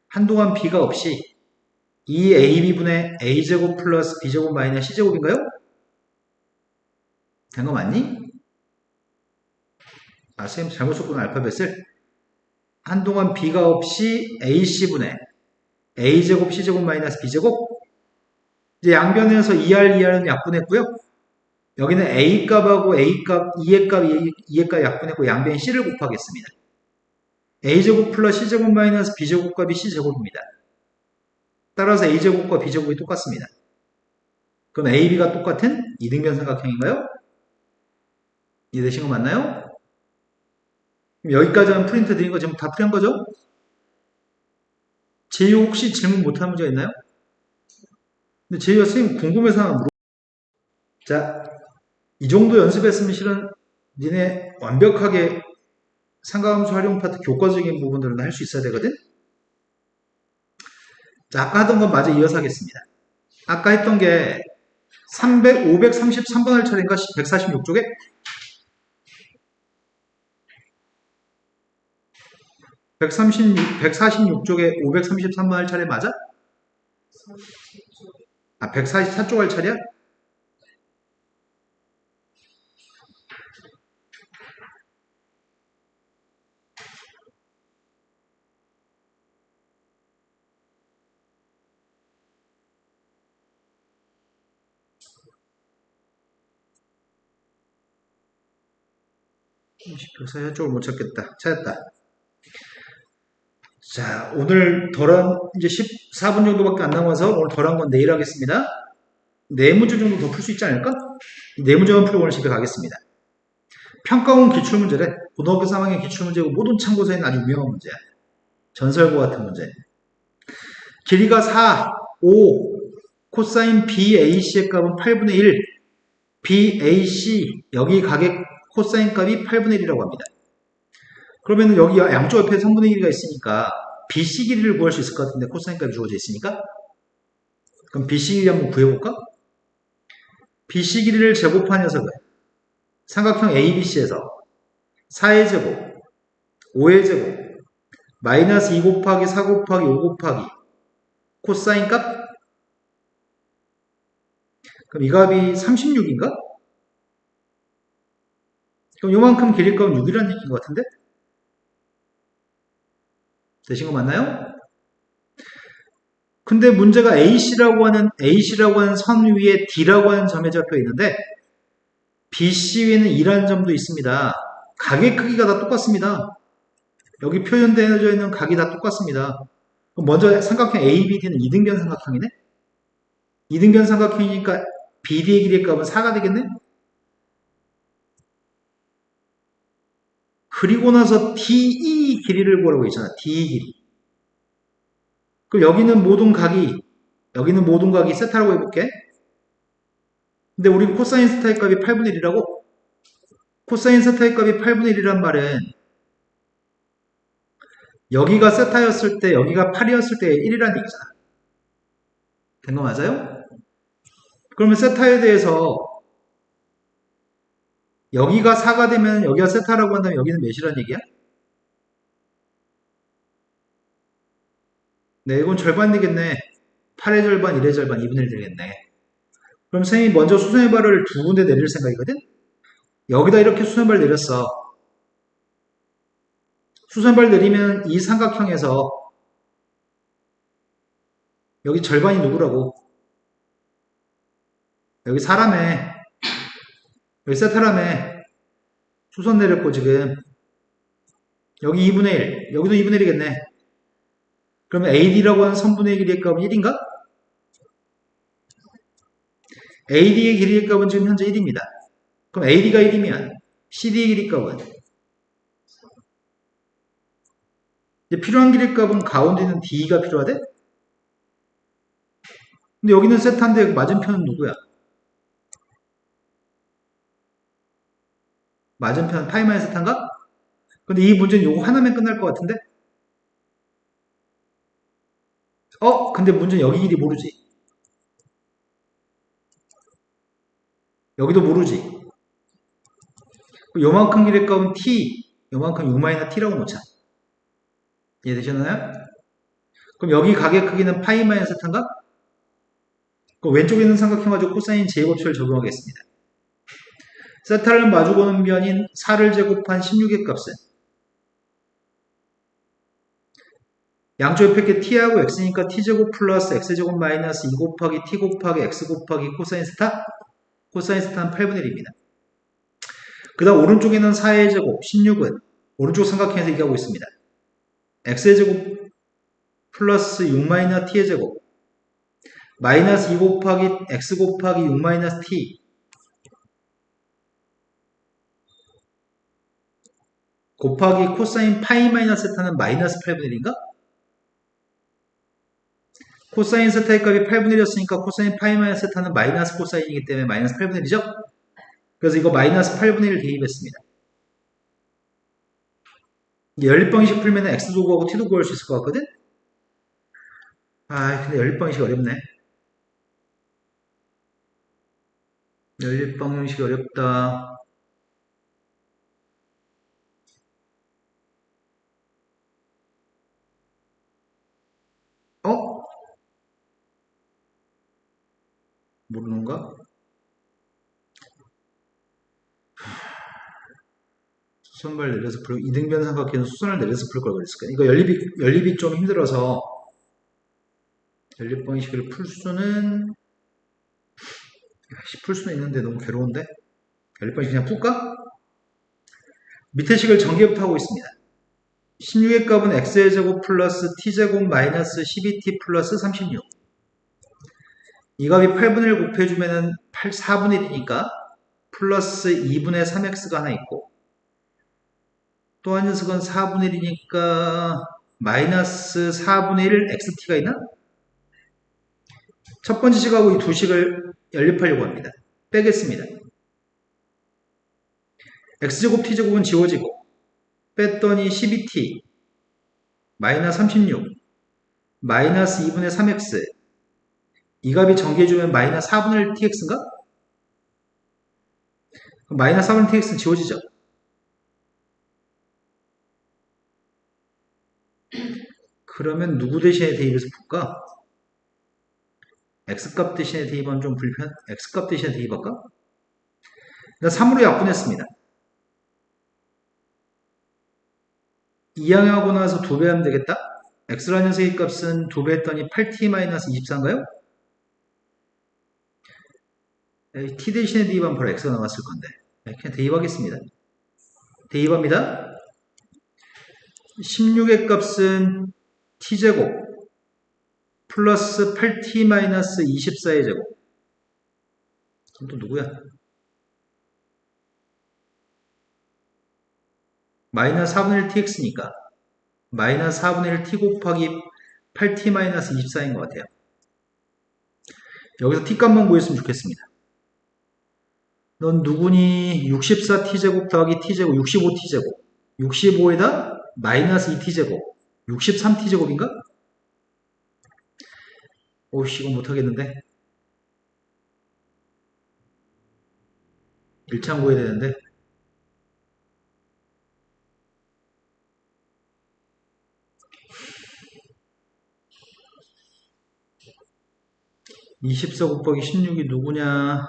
한동안 b가 없이 2ab분의 a제곱 플러스 b제곱 마이너스 c제곱인가요? 된 거 맞니? 아, 쌤 잘못 썼구나, 알파벳을. 한동안 b가 없이 ac분의 a제곱 c제곱 마이너스 b제곱. 이제 양변에서 2r은 약분했고요. 여기는 a값하고 a값, 2의 값 약분했고 양변 c를 곱하겠습니다. a제곱 플러스 c제곱 마이너스 b제곱 값이 c제곱입니다. 따라서 a제곱과 b제곱이 똑같습니다. 그럼 a, b가 똑같은 이등변 삼각형인가요? 이해되신 거 맞나요? 그럼 여기까지는 프린트 드린 거 지금 다 풀이한 거죠? 제이오 혹시 질문 못한 문제가 있나요? 근데 제이오 선생님 궁금해서 하나 물어. 자, 이 정도 연습했으면 실은 니네 완벽하게 삼각함수 활용 파트 교과적인 부분들은 할 수 있어야 되거든? 자, 아까 하던 건 마저 이어서 하겠습니다. 아까 했던 게 533번 할 차례인가? 146쪽에? 146쪽에 533번 할 차례 맞아? 아, 144쪽 할 차례야? 벽사야 쪽을 못 찾겠다. 찾았다. 자, 오늘 덜한, 이제 14분 정도밖에 안 남아서 오늘 덜한 건 내일 하겠습니다. 네 문제 정도 더 풀 수 있지 않을까? 네 문제만 풀고 오늘 집에 가겠습니다. 평가원 기출문제래. 고등학교 3학년 기출문제고 모든 참고서에는 아주 유명한 문제야. 전설과 같은 문제. 길이가 4, 5, 코사인 BAC의 값은 8분의 1, BAC, 여기 각의 코사인 값이 8분의 1이라고 합니다. 그러면 여기 양쪽 옆에 3분의 1가 있으니까 BC 길이를 구할 수 있을 것 같은데 코사인 값이 주어져 있으니까 그럼 BC 길이 한번 구해볼까? BC 길이를 제곱한 녀석은 삼각형 ABC에서 4의 제곱, 5의 제곱, 마이너스 2 곱하기 4 곱하기 5 곱하기 코사인 값? 그럼 이 값이 36인가? 그럼 요만큼 길이 값은 6이라는 얘기인 것 같은데? 되신 거 맞나요? 근데 문제가 AC라고 하는 선 위에 D라고 하는 점에 잡혀 있는데 BC 위에는 2라는 점도 있습니다. 각의 크기가 다 똑같습니다. 여기 표현되어져 있는 각이 다 똑같습니다. 그럼 먼저 삼각형 ABD는 이등변 삼각형이네? 이등변 삼각형이니까 BD의 길이의 값은 4가 되겠네? 그리고 나서 DE 길이를 구하라고 했잖아. DE 길이. 그럼 여기는 모든 각이 세타라고 해볼게. 근데 우리 코사인 세타의 값이 8분의 1이라고? 코사인 세타의 값이 8분의 1이란 말은 여기가 세타였을 때 여기가 8이었을 때 1이라는 얘기잖아. 된 거 맞아요? 그러면 세타에 대해서 여기가 4가 되면 여기가 세타라고 한다면 여기는 몇이라는 얘기야? 네, 이건 절반 되겠네. 8의 절반, 1의 절반, 2분의 1 되겠네. 그럼 선생님이 먼저 수선해발을 두 군데 내릴 생각이거든? 여기다 이렇게 수선발 내렸어. 수선발 내리면 이 삼각형에서 여기 절반이 누구라고? 여기 사람에 여기 세타람에 수선 내렸고 지금 여기 2분의 1 여기도 2분의 1이겠네. 그러면 AD라고 하는 선분의 길이의 값은 1인가? AD의 길이의 값은 지금 현재 1입니다. 그럼 AD가 1이면 CD의 길이 값은 이제 필요한 길이 값은 가운데 있는 D가 필요하대? 근데 여기는 세타인데 맞은편은 누구야? 맞은편은 파이마의 세타인가? 근데 이 문제는 요거 하나면 끝날 것 같은데? 근데 문제는 여기 길이 모르지. 여기도 모르지. 요만큼 길이 값은 T, 요만큼 U-T라고 놓자. 이해되셨나요? 그럼 여기 가계 크기는 파이 마이너스 세타인가? 그 왼쪽에 있는 삼각형 가지고 코사인 제곱축을 적용하겠습니다. 세타를 마주보는 변인 4를 제곱한 16의 값은 양쪽 옆에 t하고 x니까 t제곱 플러스 x제곱 마이너스 2 곱하기 t 곱하기 x 곱하기 코사인 세타? 코사인 세타는 8분의 1입니다. 그 다음 오른쪽에는 4의 제곱 16은 오른쪽 삼각형에서 얘기하고 있습니다. x의 제곱 플러스 6 마이너스 t의 제곱 마이너스 2 곱하기 x 곱하기 6 마이너스 t 곱하기 코사인 파이 마이너스 세타는 마이너스 8분의 1인가? 코사인 세타의 값이 8분의 1이었으니까 코사인 파이 마이너스 세타는 마이너스 코사인이기 때문에 마이너스 8분의 1이죠? 그래서 이거 마이너스 8분의 1을 대입했습니다. 연립방식 풀면 x도 구하고 t도 구할 수 있을 것 같거든? 아 근데 연립방식 어렵네. 연립방식 어렵다. 어? 모르는가? 수선발 내려서 풀, 이등변 삼각형은 수선을 내려서 풀 걸 그랬을까? 이거 연립이 좀 힘들어서 연립방식을 풀 수는 있는데 너무 괴로운데? 연립방식 그냥 풀까? 밑에 식을 전개부터 하고 있습니다. 16의 값은 x의 제곱 플러스 t제곱 마이너스 12t 플러스 36. 이 값이 8분의 1 곱해주면은 4분의 1이니까 플러스 2분의 3x가 하나 있고 또 한 녀석은 4분의 1이니까 마이너스 4분의 1 xt가 있나? 첫 번째 식하고 이 두 식을 연립하려고 합니다. 빼겠습니다. x제곱 t제곱은 지워지고 뺐더니 12t 마이너스 36 마이너스 2분의 3x 이 값이 전개해주면 마이너스 4분의 1 tx인가? 마이너스 4분의 1 tx는 지워지죠. 그러면 누구 대신에 대입해서 풀까? x값 대신에 대입하면 좀 x값 대신에 대입할까? 일단 3으로 약분했습니다. 이항하고 나서 2배 하면 되겠다? x라는 녀석의 값은 2배 했더니 8t-24인가요? t 대신에 대입하면 바로 x가 나왔을 건데 그냥 대입하겠습니다. 대입합니다. 16의 값은 t제곱 플러스 8t-24의 제곱 그럼 또 누구야? 마이너스 4분의 1 tx니까 마이너스 4분의 1 t 곱하기 8t-24인 것 같아요. 여기서 t값만 구했으면 좋겠습니다. 넌 누구니? 64t제곱 더하기 t제곱 65t제곱 65에다 마이너스 2t제곱 63t제곱인가? 오씨 이건 못하겠는데 1창 구해야 되는데 24 곱하기 16이 누구냐?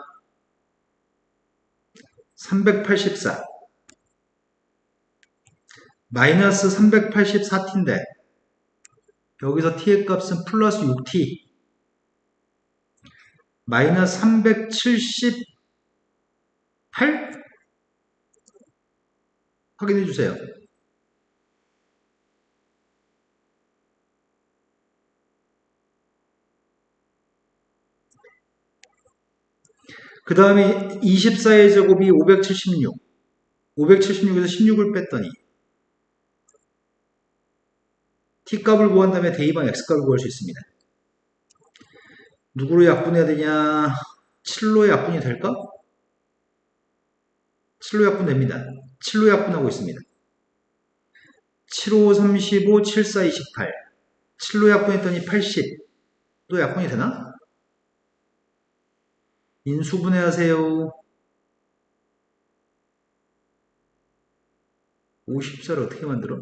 384 마이너스 384t인데 여기서 t의 값은 플러스 6t 마이너스 378 확인해 주세요. 그 다음에 24의 제곱이 576 576에서 16을 뺐더니 t값을 구한 다음에 대입한 x값을 구할 수 있습니다. 누구로 약분해야 되냐? 7로 약분이 될까? 7로 약분됩니다. 7로 약분하고 있습니다. 7, 5, 35, 7, 4, 28 7로 약분했더니 80 또 약분이 되나? 인수분해 하세요. 54를 어떻게 만들어?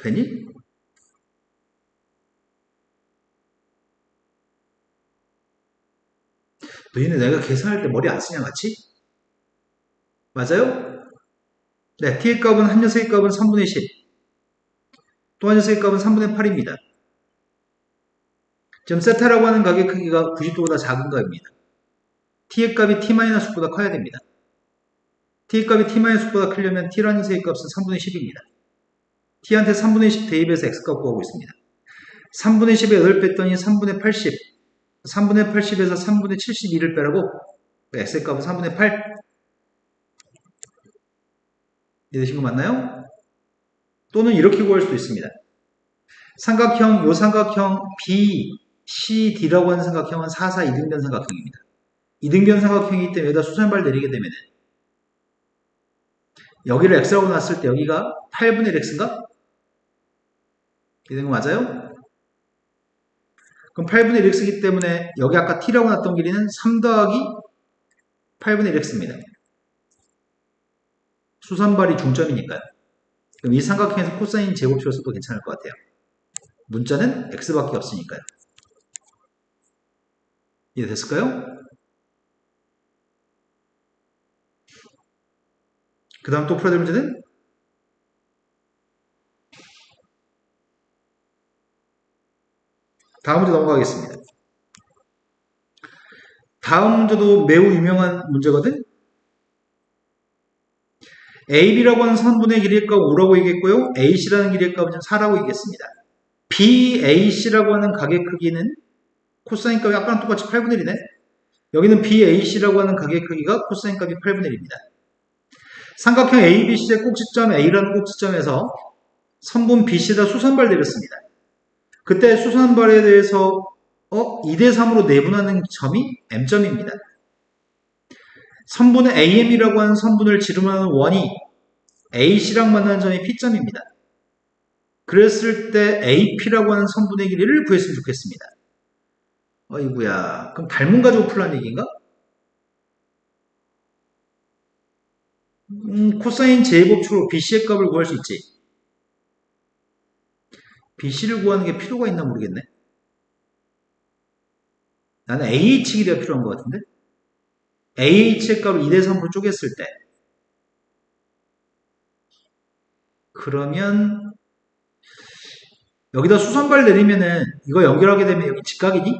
되니? 너희는 내가 계산할 때 머리 안 쓰냐 같이? 맞아요? 네, t의 값은 한 녀석의 값은 3분의 10, 또 한 녀석의 값은 3분의 8입니다. 지금 세타라고 하는 가게 크기가 90도보다 작은 거입니다. t의 값이 t-6보다 커야 됩니다. t의 값이 t-6보다 크려면 t라는 녀석의 값은 3분의 10입니다. t한테 3분의 10 대입해서 x값 구하고 있습니다. 3분의 10에 8 뺐더니 3분의 80, 3분의 80에서 3분의 72를 빼라고 x의 값은 3분의 8. 이해되신 거 맞나요? 또는 이렇게 구할 수도 있습니다. 삼각형, 요 삼각형 BCD라고 하는 삼각형은 4, 4 이등변 삼각형입니다. 이등변 삼각형이기 때문에 여기다 수선발 내리게 되면 여기를 x라고 놨을 때 여기가 8분의 x인가? 이해된 거 맞아요? 그럼 8분의 x이기 때문에 여기 아까 t라고 놨던 길이는 3 더하기 8분의 x입니다. 수선발이 중점이니까요. 그럼 이 삼각형에서 코사인 제곱식을 써도 괜찮을 것 같아요. 문자는 x밖에 없으니까요. 이해됐을까요? 그 다음 또 풀어야 될 문제는 다음 문제 넘어가겠습니다. 다음 문제도 매우 유명한 문제거든. AB라고 하는 선분의 길이의 값 5라고 얘기했고요. AC라는 길이의 값은 4라고 얘기했습니다. BAC라고 하는 가게 크기는 코사인 값이 아까랑 똑같이 8분의 1이네. 여기는 BAC라고 하는 가게 크기가 코사인 값이 8분의 1입니다. 삼각형 ABC의 꼭지점 A라는 꼭지점에서 선분 BC에다 수선발 내렸습니다. 그때 수선발에 대해서 2대3으로 내분하는 점이 M점입니다. 선분의 AM이라고 하는 선분을 지름하는 원이 AC랑 만나는 점이 P점입니다. 그랬을 때 AP라고 하는 선분의 길이를 구했으면 좋겠습니다. 어이구야. 그럼 닮은 가지고 풀란 얘기인가? 코사인 제곱축으로 BC의 값을 구할 수 있지. BC를 구하는 게 필요가 있나 모르겠네. 나는 AH 길이가 필요한 것 같은데? AH의 값을 2대3으로 쪼갰을 때 그러면 여기다 수선발 내리면은 이거 연결하게 되면 여기 직각이니?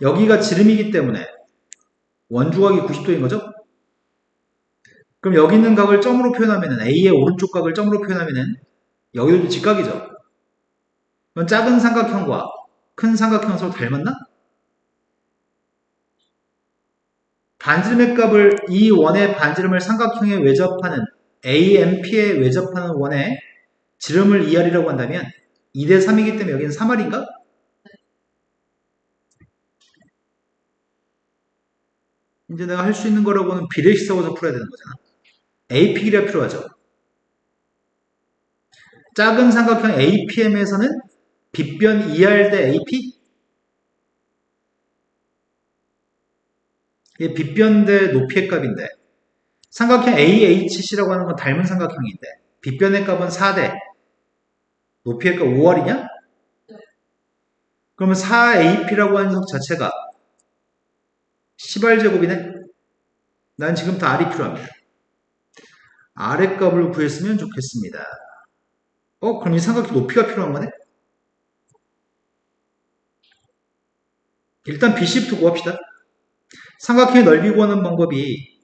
여기가 지름이기 때문에 원주각이 90도인 거죠? 그럼 여기 있는 각을 점으로 표현하면은 A의 오른쪽 각을 점으로 표현하면은 여기도 직각이죠. 그럼 작은 삼각형과 큰 삼각형은 서로 닮았나? 반지름의 값을 이 원의 반지름을 삼각형에 외접하는 AMP에 외접하는 원의 지름을 2R이라고 한다면 2대3이기 때문에 여기는 3R인가? 이제 내가 할 수 있는 거라고는 비례식 써서 풀어야 되는 거잖아. AP 길이가 필요하죠. 작은 삼각형 APM에서는 빗변 2R 대 AP? 이게 빗변 대 높이의 값인데 삼각형 AHC라고 하는 건 닮은 삼각형인데 빗변의 값은 4대 높이의 값 5R이냐? 그러면 4AP라고 하는 석 자체가 10R제곱이네? 난 지금부터 R이 필요합니다. R의 값을 구했으면 좋겠습니다. 그럼 이 삼각형 높이가 필요한 거네? 일단 BC부터 구합시다. 삼각형의 넓이 구하는 방법이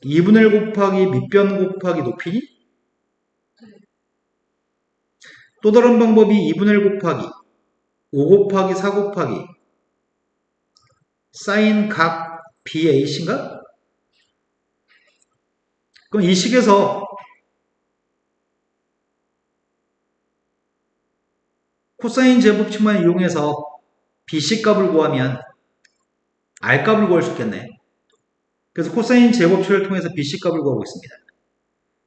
2분의 1 곱하기 밑변 곱하기 높이니? 또 다른 방법이 2분의 1 곱하기 5 곱하기 4 곱하기 사인 각 BAC인가? 그럼 이 식에서 코사인 제법칙만 이용해서 BC 값을 구하면 R 값을 구할 수 있겠네. 그래서 코사인 제곱식을 통해서 BC 값을 구하고 있습니다.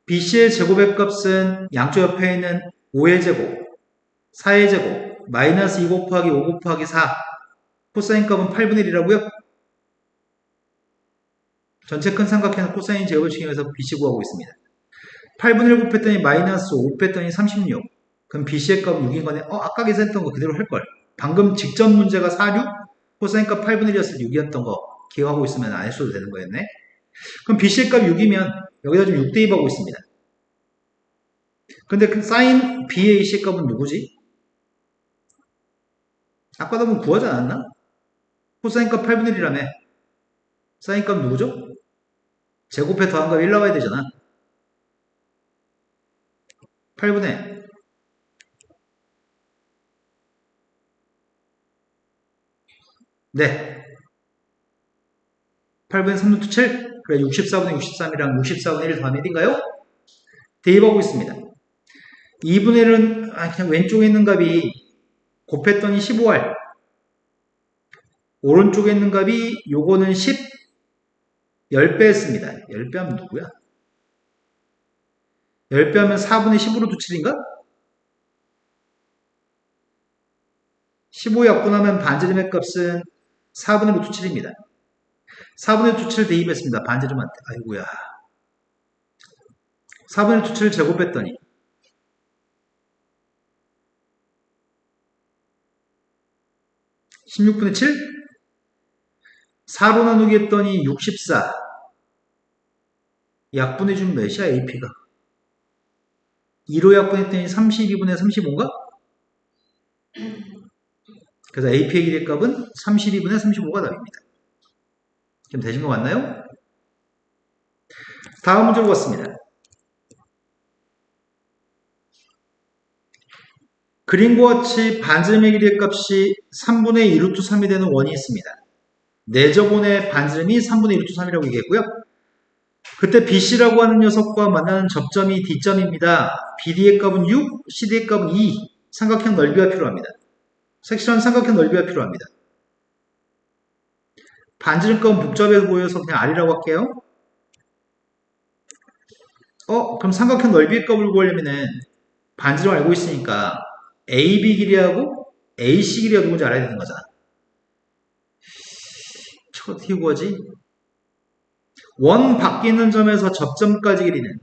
BC의 제곱의 값은 양쪽 옆에 있는 5의 제곱, 4의 제곱, 마이너스 2 곱하기 5 곱하기 4 코사인 값은 8분의 1이라고요? 전체 큰 삼각형은 코사인 제곱식에서 BC 구하고 있습니다. 8분의 1 곱했더니 마이너스 5 뺐더니 36. 그럼 BC의 값은 6인 거네. 아까 계산했던 거 그대로 할 걸. 방금 직전 문제가 46, 코사인 값 8분의 1이었을 때 6이었던 거 기억하고 있으면 안 했어도 되는 거였네. 그럼 BC의 값 6이면 여기다 지금 6 대입하고 있습니다. 근데 그 사인 B의 C의 값은 누구지? 아까도 한번 구하지 않았나? 코사인 값 8분의 1이라며. 사인 값 누구죠? 제곱해 더한 값 1 나와야 되잖아. 8분의 네. 8분의 3루트 7? 그래 64분의 63이랑 64분의 1 더하면 1인가요? 대입하고 있습니다. 2분의 1은 그냥 왼쪽에 있는 값이 곱했더니 15R. 오른쪽에 있는 값이 요거는 10, 10배 했습니다. 10배 하면 누구야? 10배 하면 4분의 10으로 7인가? 15 약분하면 반지름의 값은 4분의 루트 7입니다. 4분의 루트 7 대입했습니다. 반지름한테. 아이고야. 4분의 루트 7 제곱했더니 16분의 7? 4로 나누기 했더니 64. 약분해주면 몇이야, AP가? 2로 약분했더니 32분의 35인가? 그래서 AP의 길이의 값은 32분의 35가 답입니다. 지금 되신 거 맞나요? 다음 문제로 갔습니다. 그림과 같이 반지름의 길이의 값이 3분의 2루트 3이 되는 원이 있습니다. 내저분의 반지름이 3분의 1루트 3이라고 얘기했고요. 그때 BC라고 하는 녀석과 만나는 접점이 D점입니다. BD의 값은 6, CD의 값은 2. 삼각형 넓이가 필요합니다. 색칠한 삼각형 넓이가 필요합니다. 반지름 값은 복잡해 보여서 그냥 R이라고 할게요. 그럼 삼각형 넓이의 값을 구하려면은 반지름 알고 있으니까 AB 길이하고 AC 길이가 누군지 알아야 되는 거잖아. 저거 어떻게 구하지? 원 밖에 있는 점에서 접점까지 길이는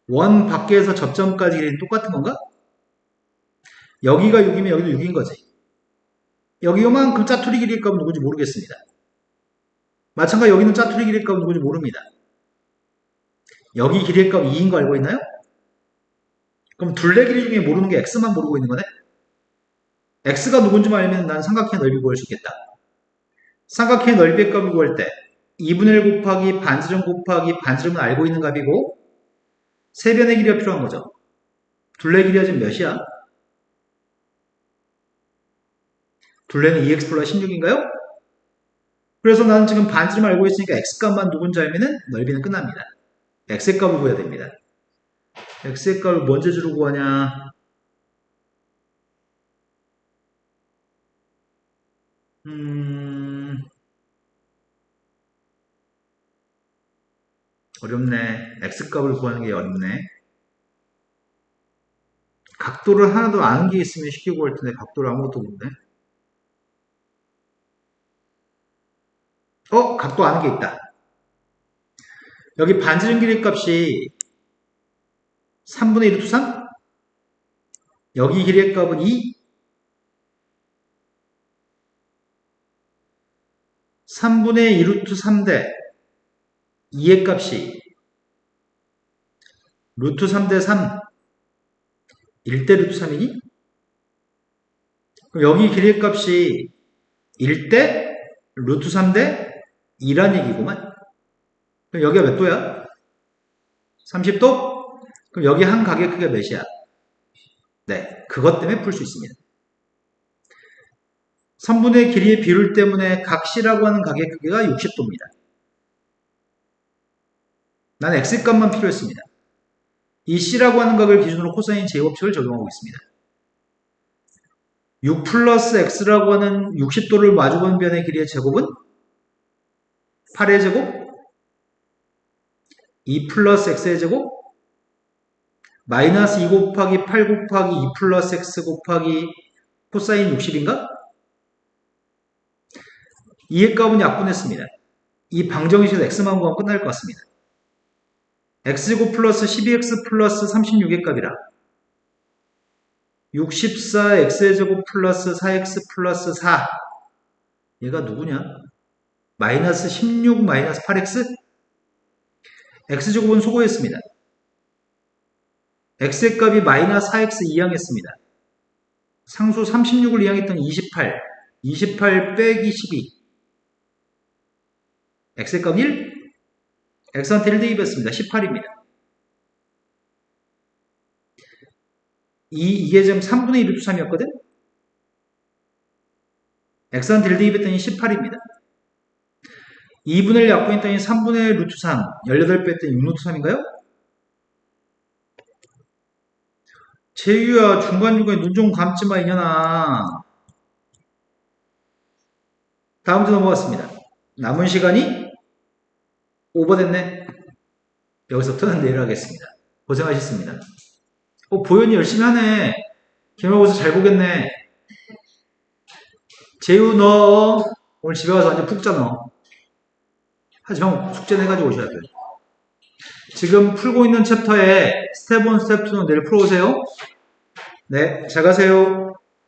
원 밖에서 접점까지 길이는 똑같은 건가? 여기가 6이면 여기도 6인 거지. 여기 요만큼 짜투리 길이의 값은 누군지 모르겠습니다. 마찬가지로 여기는 짜투리 길이의 값은 누군지 모릅니다. 여기 길이의 값 2인 거 알고 있나요? 그럼 둘레 길이 중에 모르는 게 x만 모르고 있는 거네? x가 누군지만 알면 난 삼각형의 넓이 구할 수 있겠다. 삼각형의 넓이의 값을 구할 때 2분의 1 곱하기 반지름 곱하기 반지름은 알고 있는 값이고 세변의 길이가 필요한 거죠. 둘레 길이가 지금 몇이야? 둘레는 2x 플러스 16인가요? 그래서 나는 지금 반지름 알고 있으니까 x값만 누군지 알면은 넓이는 끝납니다. x의 값을 구해야 됩니다. x의 값을 뭔 재주로 구하냐? 어렵네. x값을 구하는 게 어렵네. 각도를 하나도 아는 게 있으면 쉽게 구할 텐데 각도를 아무것도 모르네. 각도 아는 게 있다. 여기 반지름 길이 값이 3분의 1 루트 3? 여기 길이의 값은 2? 3분의 2 루트 3대 2의 값이 루트 3대 3 1대 루트 3이니? 그럼 여기 길이의 값이 1대 루트 3대 2란 얘기구만. 그럼 여기가 몇 도야? 30도? 그럼 여기 한 각의 크기가 몇이야? 네, 그것 때문에 풀 수 있습니다. 선분의 길이의 비율 때문에 각 C라고 하는 각의 크기가 60도입니다. 난 X값만 필요했습니다. 이 C라고 하는 각을 기준으로 코사인 제곱법칙을 적용하고 있습니다. 6 플러스 X라고 하는 60도를 마주보는 변의 길이의 제곱은 8의 제곱, 2 플러스 X의 제곱, 마이너스 2 곱하기 8 곱하기 2 플러스 X 곱하기 코사인 60인가? 2의 값은 약분했습니다. 이 방정식에서 X만 구하면 끝날 것 같습니다. x제곱 플러스 12x 플러스 36의 값이라 64x제곱 플러스 4x 플러스 4 얘가 누구냐? 마이너스 16 마이너스 8x? x제곱은 소거했습니다. x의 값이 마이너스 4x 이항했습니다. 상수 36을 이항했던 28 빼기 12 x의 값 1 x한테 1 대입했습니다. 18입니다. 이게 지금 3분의 1 루트 3이었거든? x한테 1 대입했더니 18입니다. 2분의 1 약분했더니 3분의 1 루트 3 18 뺐더니 6 루트 3인가요? 재유야 중간중간에 눈 좀 감지마 이년아. 다음 주 넘어갔습니다. 남은 시간이 오버됐네. 여기서부터는 내일 하겠습니다. 고생하셨습니다. 보현이 열심히 하네. 기말고사 잘 보겠네. 재유 너 오늘 집에 가서 완전 푹 자 너. 하지만 숙제는 해가지고 오셔야 돼요. 지금 풀고 있는 챕터에 스텝 1, 스텝 2는 내일 풀어오세요. 네, 잘 가세요.